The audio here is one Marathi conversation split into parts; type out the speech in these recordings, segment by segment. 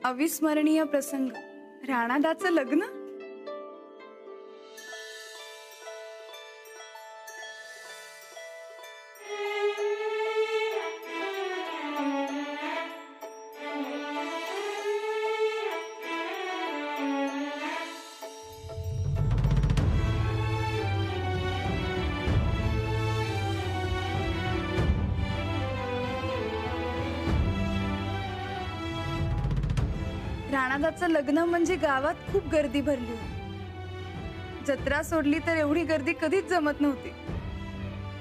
अविस्मरणीय प्रसंग, राणादाचं लग्न. राणादाचं लग्न म्हणजे गावात खूप गर्दी भरली होती. जत्रा सोडली तर एवढी गर्दी कधीच जमत नव्हती.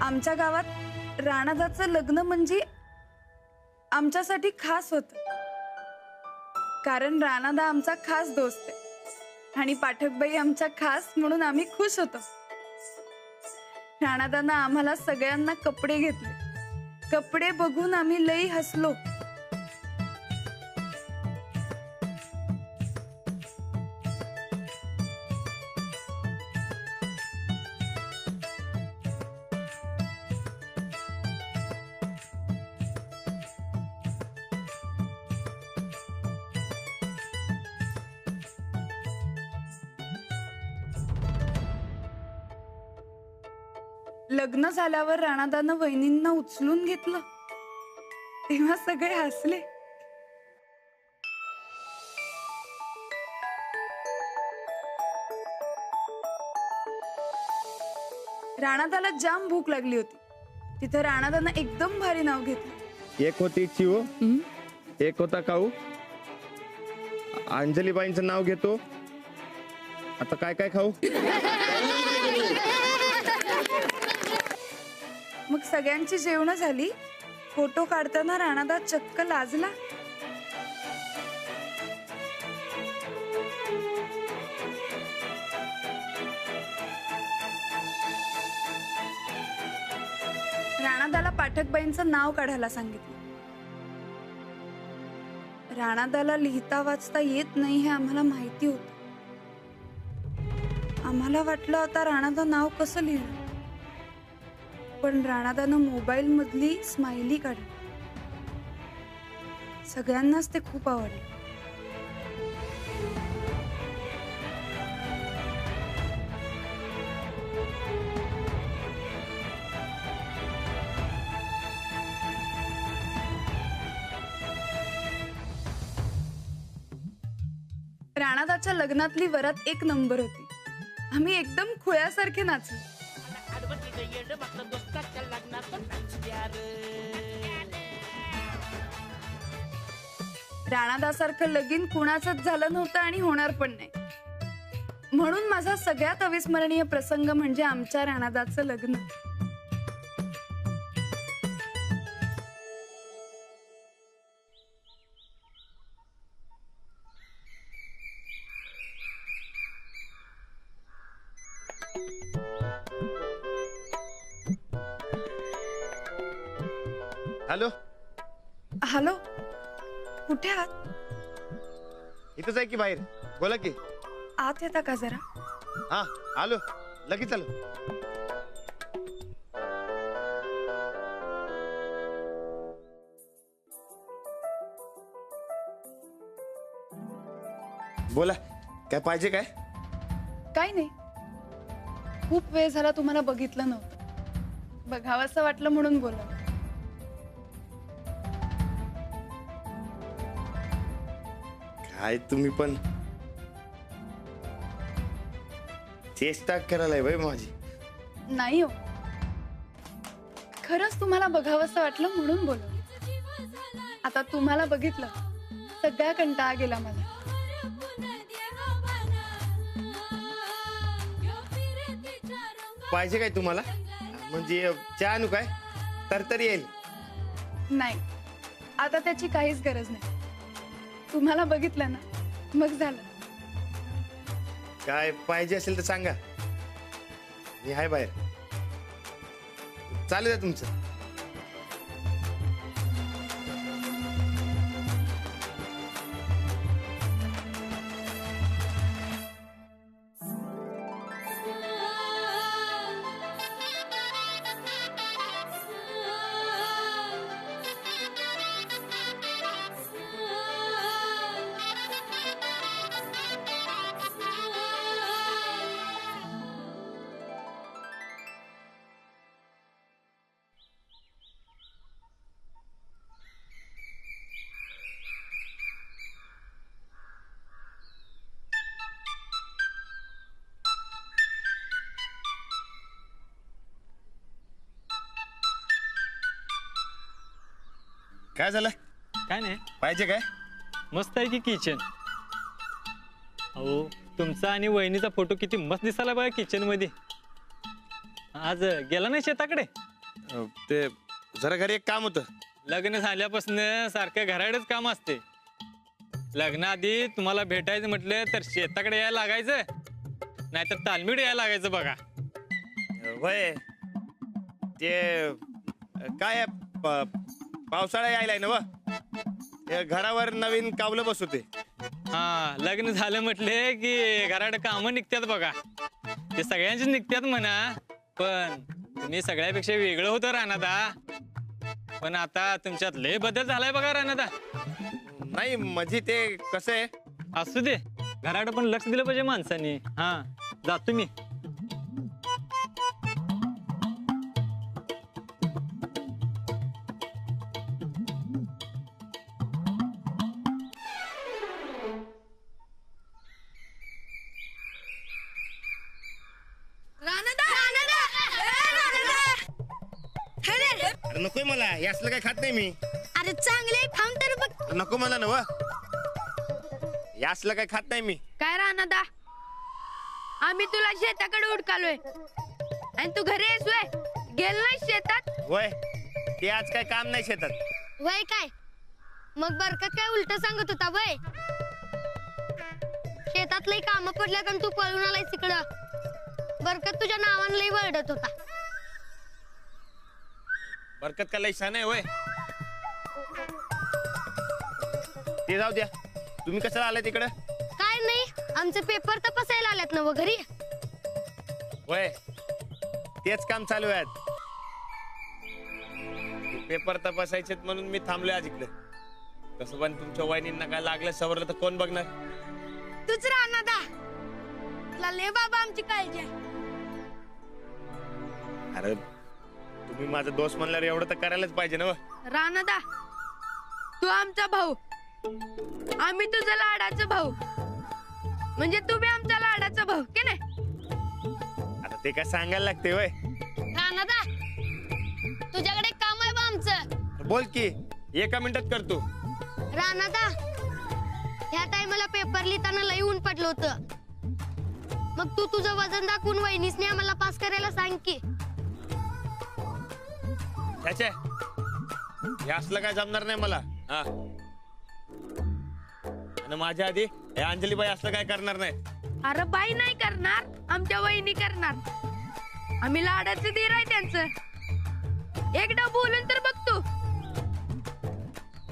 आमच्या गावात राणादाचं लग्न म्हणजे आमच्यासाठी खास होतं, कारण राणादा आमचा खास दोस्त आहे आणि पाठकबाई आमच्या खास, म्हणून आम्ही खुश होतो. राणादानं आम्हाला सगळ्यांना कपडे घेतले. कपडे बघून आम्ही लई हसलो. लग्न झाल्यावर राणादानं वहिनींना उचलून घेतलं तेव्हा सगळे हसले. राणादाला जाम भूक लागली होती. तिथं राणादानं एकदम भारी नाव घेतलं. एक होती चिऊ, एक होता काऊ. अंजलीबाईंचं नाव घेतो. आता काय काय खाऊ? मग सगळ्यांची जेवण झाली. फोटो काढताना राणादा चक्क लाजला. राणादाला पाठकबाईंचं नाव काढायला सांगितलं. राणादाला लिहिता वाचता येत नाही हे आम्हाला माहिती होतं. आम्हाला वाटलं आता राणादा नाव कसं लिहिलं, पण राणादानं मोबाईल मधली स्माइली काढली. सगळ्यांनाच ते खूप आवडलं. राणादाच्या लग्नातली वरात एक नंबर होती. आम्ही एकदम खुळ्यासारखे नाचलो. राणादासारखं लगीन कुणाचंच झालं नव्हतं आणि होणार पण नाही. म्हणून माझा सगळ्यात अविस्मरणीय प्रसंग म्हणजे आमच्या राणादाचं लग्न. हॅलो हॅलो, कुठे आहात? इथंच आहे की बाहेर. बोला की. आत येता का जरा? हा आलो, लगेच आलो. बोला, काय पाहिजे? काय काय नाही, खूप वेळ झाला तुम्हाला बघितलं नव्हतं. बघावंसं वाटलं म्हणून बोलवलं. काय तुम्ही पण चेष्टा करायला बाई माझी. नाही हो, खरंच तुम्हाला बघावंसं वाटलं म्हणून बोलवलं. आता तुम्हाला बघितलं, सगळा कंटाळा गेला मला. पाहिजे काय तुम्हाला? म्हणजे चहा आणू काय? तर येईल. नाही, आता त्याची काहीच गरज नाही. तुम्हाला बघितलं ना, मग झालं. काय पाहिजे असेल तर सांगा, मी आहे बाहेर. चालू द्या तुमचं. काय झालं? काय नाही, पाहिजे काय? मस्त आहे की किचन. अहो तुमचा आणि वहिनीचा फोटो किती मस्त दिसायला बघा किचन मध्ये. आज गेला नाही शेताकडे? ते जरा घरी एक काम होतं. लग्न झाल्यापासून सारखं घराकडेच काम असते. लग्नाआधी तुम्हाला भेटायचं म्हटलं तर शेताकडे यायला लागायचं, नाहीतर तालमीड यायला लागायचं बघा. वय ते काय पावसाळा यायलाय ना व घरावर नवीन कावलं बसवते. हा, लग्न झालं म्हटले की घराकडे कामं निघतात बघा. ते सगळ्यांचीच निघतात म्हणा, पण तुम्ही सगळ्यापेक्षा वेगळं होतं राणादा. पण आता तुमच्यात लय बदल झालाय बघा राणादा. नाही म्हणजे ते कसं आहे, असू दे, घराकडे पण लक्ष दिलं पाहिजे माणसानी. हा, जातो मी. अरे नकोय मला, हे असलं काय खात नाही मी. अरे चांगले खाऊन तर बघ. नको मला ना व, हे असलं काय खात नाही मी. काय राहणार, आम्ही तुला शेताकडे उडकालोय आणि तू घरी आहेस वय? गेल नाही शेतात? वय ते आज काय काम नाही शेतात. वय काय मग बरकत काय उलट सांगत होता वय? शेतात लई काम पडल्यात आणि तू पळून आलायस इकडं. बरकत तुझ्या नावानं लई वरडत होता. बरकत का लई छान आहे वय. ते जाऊ द्या, तुम्ही कशाला आलाय तिकडं? काय नाही, आमचे पेपर तपासायला आल्यात ना व घरी. वय तेच काम चालू आहे. पेपर तपासायचे म्हणून मी थांबलोय आज इकडे. कसं पण तुमच्या वहिनींना काय लागलं सवरलं तर कोण बघणार? तूच राहणार. तुला लय बाबा आमची काळजी आहे. अरे तुम्ही माझा दोस्त म्हणल्यावर एवढं तर करायलाच पाहिजे ना. राणादा, तू आमचा भाऊ, आम्ही तुझा लाडाचा भाऊ, म्हणजे तू बी आमचा लाडाचा भाऊ के नाही? आता ते काय सांगायला लागते वय. राणादा, तुझ्याकडे काम आहे बा आमचं. बोल की, एका मिनिटात करतो. राणादा, ह्या टायमाला पेपर लिहिताना लई ऊन पडलं होतं. मग तू तुझं वजन दाखवून वहिनीसने आम्हाला पास करायला सांग की. त्याचे हे असलं काय जमणार नाही मला. हा, आणि माझ्या आधी हे अंजलीबाई असलं काय करणार नाही. अरे बाई नाही करणार, आमच्या वहिनी करणार. आम्ही लाडाचे धीर आहे त्यांचं. एकदा बोलून तर बघ तू.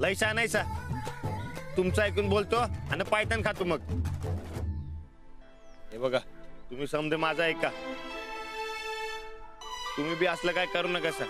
लय छान आहे सा, तुमचं ऐकून बोलतो आणि पायथन खातो. मग हे बघा, तुम्ही समजे माझा ऐका. तुम्ही बी असलं काय करू नका सा.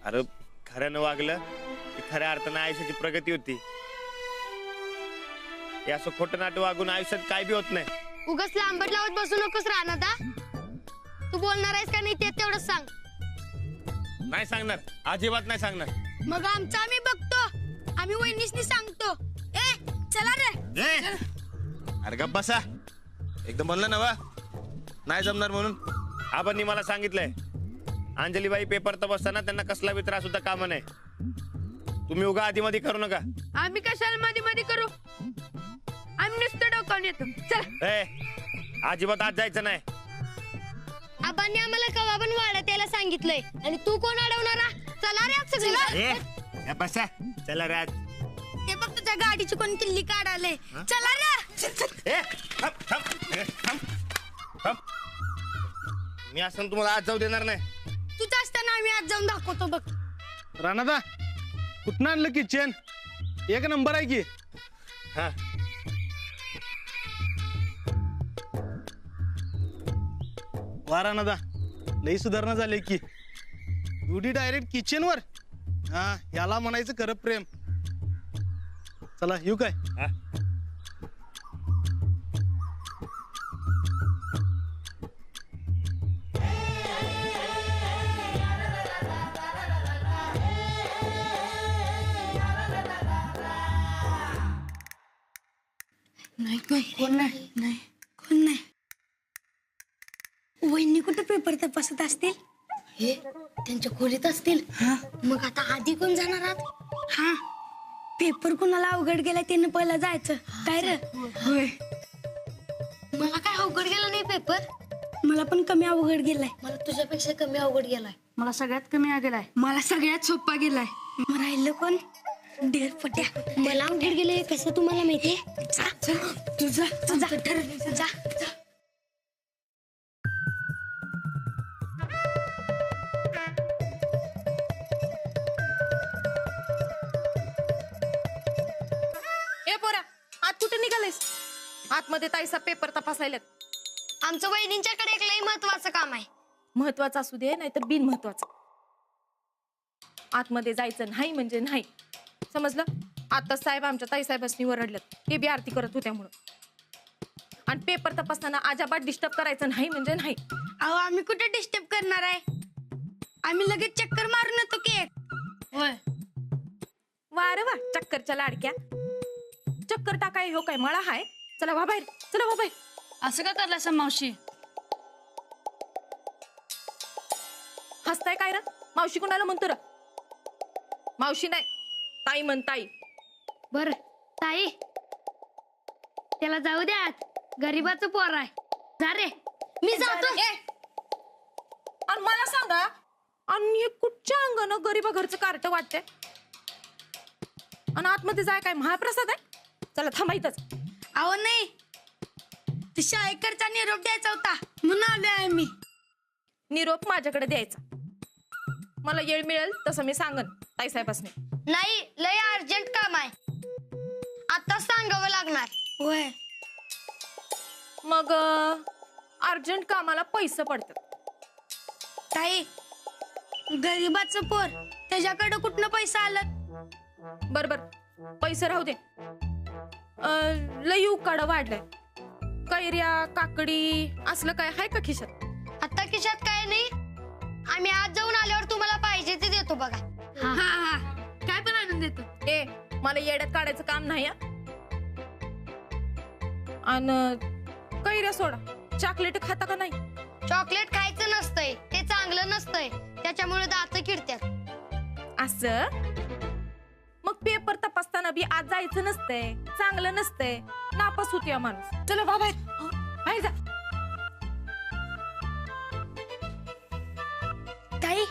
अरे खऱ्यानं वागलं की खऱ्या अर्थानं आयुष्याची प्रगती होती. हे असं खोटं नाटं वागून आयुष्यात काय बी होत नाही. उगाच लांबट लावत बसू नकोस राणादा. तू बोलणार आहेस का नाही ते तेवढं सांग. नाही सांगणार, अजिबात नाही सांगणार. मग आमचं आम्ही बघतो, आम्ही वहिनीसनी सांगतो. ए चला रे. अरे गप्प बसा. एकदम म्हणलं ना वा, नाही जमणार म्हणून. आबांनी मला सांगितलंय, अंजलीबाई पेपर तपासताना त्यांना कसला बी त्रास सुद्धा कामा नाही. तुम्ही उगा आधी मध्ये करू नका. आम्ही कशाला मध्ये मध्ये करू? आम्ही नुसतं डोकावून येतो. चला. अजिबात आज जायचं नाही. आबांनी आम्हाला कवा पण वाढत यायला सांगितलंय आणि तू कोण अडवणारा? चला रे आज सगळी. बसा, चला राज. ते बघ तुझ्या गाडीची कोण किल्ली काढाले. चला रे. मी असं तुम्हाला आज जाऊ देणार नाही. तुझं असताना आम्ही आज जाऊन दाखवतो बघ. राणादा, कुठनं आणलं किचन? एक नंबर आहे की. हा, वा राणादा, लई सुधारणा झाली की. एवढी डायरेक्ट किचन वर. हा, याला म्हणायचं खरं प्रेम. चला येऊ काय? हा. नाही कोण नाही. वहिनी कुठे पेपर तपासत असतील? हे त्यांच्या खोलीत असतील. मग आता आधी कोण जाणार आहात? हा पेपर कुणाला अवघड गेलाय त्यानं पहिला जायचं काय रे? होय. मला काय अवघड गेला नाही पेपर. मला पण कमी अवघड गेलाय. मला तुझ्यापेक्षा कमी अवघड गेलाय. मला सगळ्यात कमी गेलाय. मला सगळ्यात सोपा गेलाय. मग राहिलं कोण? डेर फट्या. मला अवघड गेले कसं तुम्हाला माहितीये? तुझा आमचं ठरलं. जा. ए पोरा आत कुठे निघालेस? आतमध्ये ताईसा पेपर तपासायला. आमचं वहिनींच्याकडे एक लई महत्वाचं काम आहे. महत्वाचं असू दे नाहीतर बिन महत्वाचं. आतमध्ये जायचं नाही म्हणजे नाही, समजलं? आता साहेब आमच्या ताईसाहेबांनी ओरडलं, ते बी आरती करत होत्या म्हणून. आणि पेपर तपासताना अजाबात डिस्टर्ब करायचं नाही म्हणजे नाही. अहो आम्ही कुठे डिस्टर्ब करणार आहे? आम्ही लगेच चक्कर मारून येतो केक. होय वा रे वा, चक्करच्या लाडक्या. चक्कर टाकाय हो काय मला हाय? चला वा बाहेर, चला वा बाहेर. असं का करलास मावशी? हसताय काय र? मावशी कोणाला म्हणतो र? मावशी नाही, ताई म्हण ताई. बर ताई, त्याला जाऊ द्यात. गरीबाचं पोर आहे. जा रे. मी जातो. आणि मला सांगा, आणि हे कुठच्या अंगानं गरीबा घरचं कार्ट वाटतंय? आणि आतमध्ये जाय काय महाप्रसाद आहे? चला थांबायचंच. अहो नाही, ते शाळेकडचा निरोप द्यायचा होता म्हणून आलोय आम्ही. निरोप माझ्याकडे द्यायचा. मला येळ मिळेल तसं मी सांगन ताईसाहेबांनी. नाही, लय अर्जंट काम आहे. आता सांगावं लागणार. होय. मग अर्जंट कामाला पैसे पडतात. ताई, गरीबाचं पोर त्याच्याकडे कुठनं पैसा आलं? बर पैसे राहू दे. लई उकाड वाढलंय. कैऱ्या काकडी असलं काय हाय का खिशात? आता खिशात काय नाही. आम्ही आज जाऊन आल्यावर तुम्हाला पाहिजे ते देतो बघा. हा हा, काय पण आणून देतो. ए मला येड्यात काढायचं काम नाही. आणि कैऱ्या सोडा, चॉकलेट खाता का नाही? चॉकलेट खायचं नसतंय, ते चांगलं नसतंय. त्याच्यामुळे दात किडतात. असं मग पेपर तपासताना बी आज जायचं नसतंय, चांगलं नसतंय, नापास होती माणूस. चला बाबा बाहेर जा. ताई,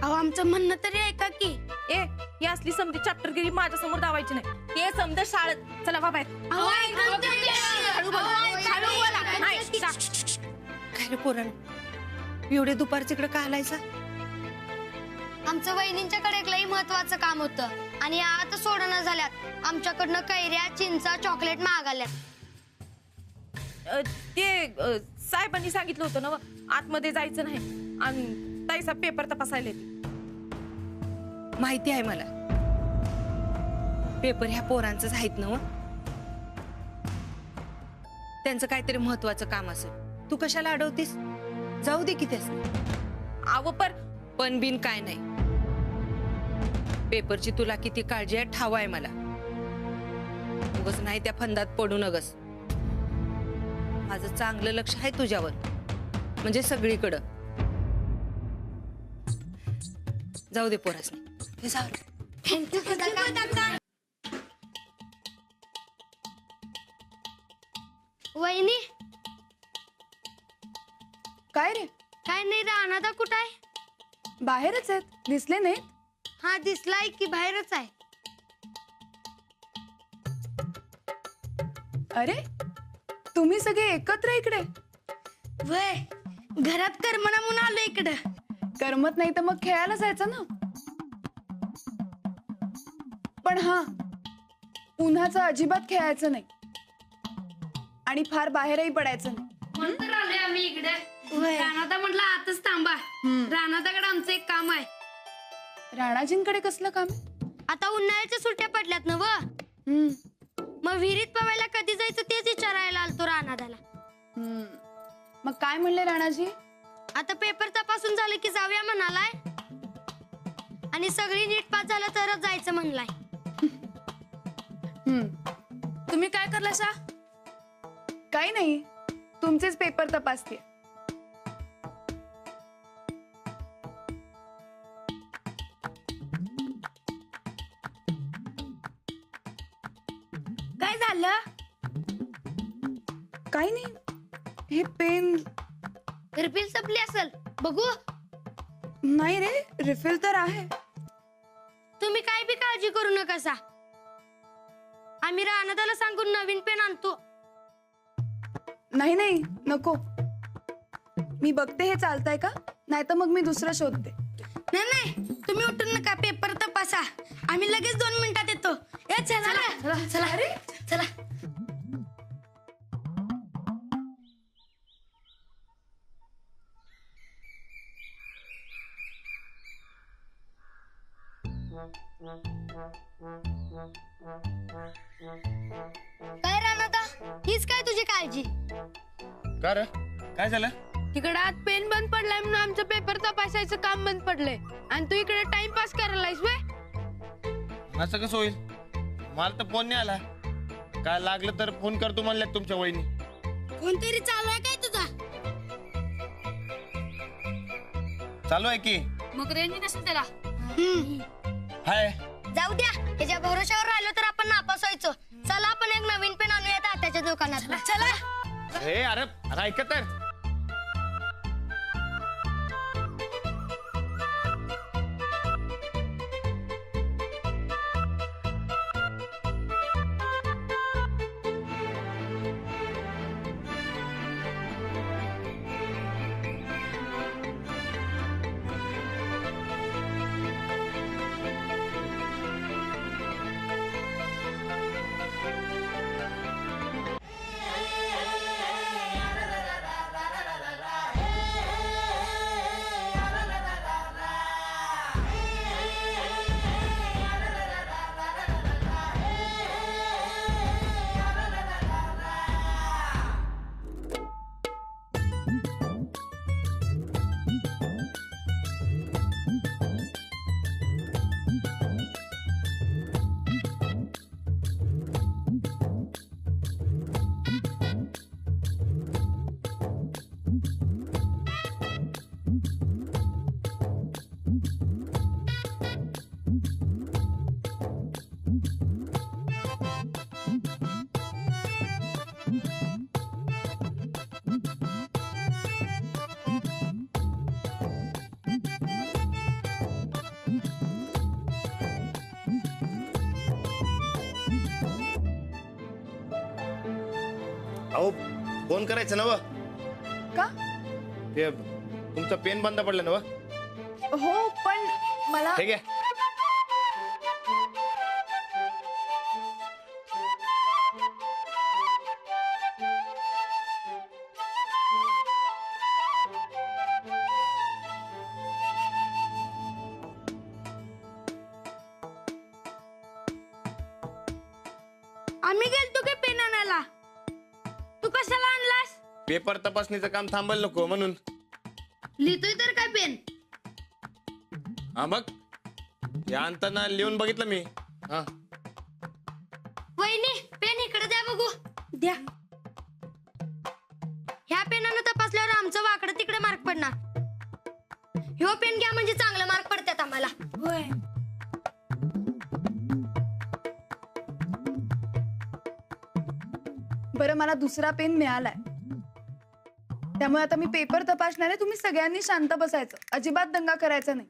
अहो आमचं म्हणणं तरी ऐका की. ए ही असली समधी चॅप्टरगिरी माझ्या समोर दावायची नाही. हे समजा शाळेत. चला बाबा अहो ऐकून तरी घ्या. हळू बोला. नाही, जा. काय रे पोरण, एवढे दुपारच्या इकडे का आलायचा? आमचं वहिनींच्याकडे एक लई महत्वाचं काम होतं आणि आता सोडणं झाल्यात. आमच्याकडनं कैऱ्या चिंचा चॉकलेट मागाल्यात. ते साहेबांनी सांगितलं होतं ना आतमध्ये जायचं नाही आणि ताईसा पेपर तपासायला. माहिती आहे मला, पेपर ह्या पोरांचंच आहेत ना. त्यांचं काहीतरी महत्वाचं काम असेल. तू कशाला अडवतीस? जाऊ दे की त्यास. अहो पण बिन काय नाही. पेपरची तुला किती काळजी आहे ठाव आहे मला. उगाच नाही त्या फंदात पडू नगस. माझं चांगलं लक्ष आहे तुझ्यावर, म्हणजे सगळीकडं. जाऊ दे पोरासनी. हे जाऊ दे. वहिनी काय रे? काय नाही. राहणार कुठं आहे? बाहेरच आहेत, दिसले नाही? हा दिसलाय की बाहेरच आहे. अरे तुम्ही सगळे एकत्र इकडे? वय, घरात करमना म्हणून आलो इकडं. करमत नाही तर मग खेळायला जायचं ना. पण हा, उन्हाचं अजिबात खेळायचं नाही आणि फार बाहेरही पडायचं नाही. म्हणून आलोय आम्ही इकडे. वय. राणादा म्हटलं आताच थांबा. राणादाकडे आमचं एक काम आहे. राणाजींकडे कसलं काम? आता उन्हाळ्याच्या सुट्ट्या पडल्यात ना व. मग विहिरीत पवायला कधी जायचं तेच विचारायला आलतो राणादाला. मग काय म्हणले राणाजी? आता पेपर तपासून झालं की जाऊया म्हणालाय आणि सगळी नीट पास झालं तरच जायचं म्हणलाय. तुम्ही काय करलासा? काही नाही, तुमचेच पेपर तपासते. झालं? काही नाही, हे पेन. रिफिल संपली असेल, बघू. नाही रे, रिफिल तर आहे. तुम्ही काय बी काळजी करू नका सा. आम्ही रानादाला सांगून नवीन पेन आणतो. नाही नाही, नको. मी बघते हे चालतंय का, नाही तर मग मी दुसरं शोधते. नाही नाही, तुम्ही उठून नका, पेपर तपासा. आम्ही लगेच 2 मिनिटात येतो. ए चला चला चला. अरे चला. काय रानादा, हीच काय तुझी काळजी? का रे काय झालं? तिकडे आत पेन बंद पडलाय म्हणून आमचं पेपर तपासायचं काम बंद पडलंय आणि तू इकडे टाइमपास करायलायस वे. असं कसं होईल? मला तर फोन नाही आला. काय लागलं तर फोन करतो म्हणल्यात तुमच्या वहिनी. कोणतरी चालू आहे काय तुझा? चालू आहे की. मग रेंज नसेल त्याला. हाय. जाऊ द्या, त्याच्या भरोशावर राहिलो तर आपण नापास व्हायचो. चला आपण एक नवीन पेन आणूया तात्याच्या दुकानात. चला. अरे अरे अरे ऐक तर. अहो फोन करायचं ना व. का? ते तुमचा पेन बंद पडला ना व. हो पण मला ठीक आहे. आम्ही गेलतो की पेन आणायला. तू कशाला आणलास? पेपर तपासणीचं काम थांबायला नको म्हणून. लिहितोय तर काय पेन? हा बघ, या अंताना लिहून बघितलं मी. हा वहिनी, पेन इकडे द्या बघू. द्या. ह्या पेनानं तपासल्यावर आमचं वाकडं तिकडे मार्क पडणार. ह्यो पेन घ्या म्हणजे चांगले मार्क पडतात आम्हाला. होय. बरं, मला दुसरा पेन मिळालाय, त्यामुळे आता मी पेपर तपासणार आहे. तुम्ही सगळ्यांनी शांत बसायचं, अजिबात दंगा करायचा नाही.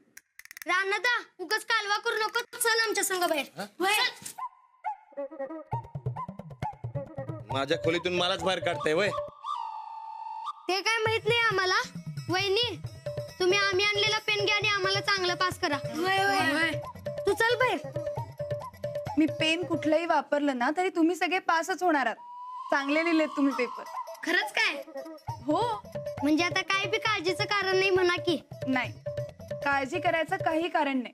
रानदा, उगाच कालवा करू नको. चल आमच्या संग बाहेर. माझ्या खोलीतून मलाच बाहेर काढताय वय. ते काय माहित नाही आम्हाला. वहिनी, तुम्ही आम्ही आणलेला पेन घ्या आणि आम्हाला चांगलं पास करा. तू चल बाहेर. मी पेन कुठलंही वापरलं ना तरी तुम्ही सगळे पासच होणार आहात. चांगले लिहिलेत तुम्ही पेपर. खरंच काय? हो. म्हणजे आता काय बी काळजीचं कारण नाही म्हणा की. नाही, काळजी करायचं काही कारण नाही.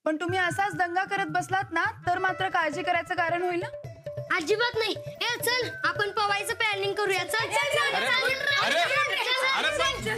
पण तुम्ही असाच दंगा करत बसलात ना तर मात्र काळजी करायचं कारण होईल ना. अजिबात नाही. ए चल, आपण पवायचं प्लॅनिंग करूया. चल चल अरे, चल. अरे, अरे,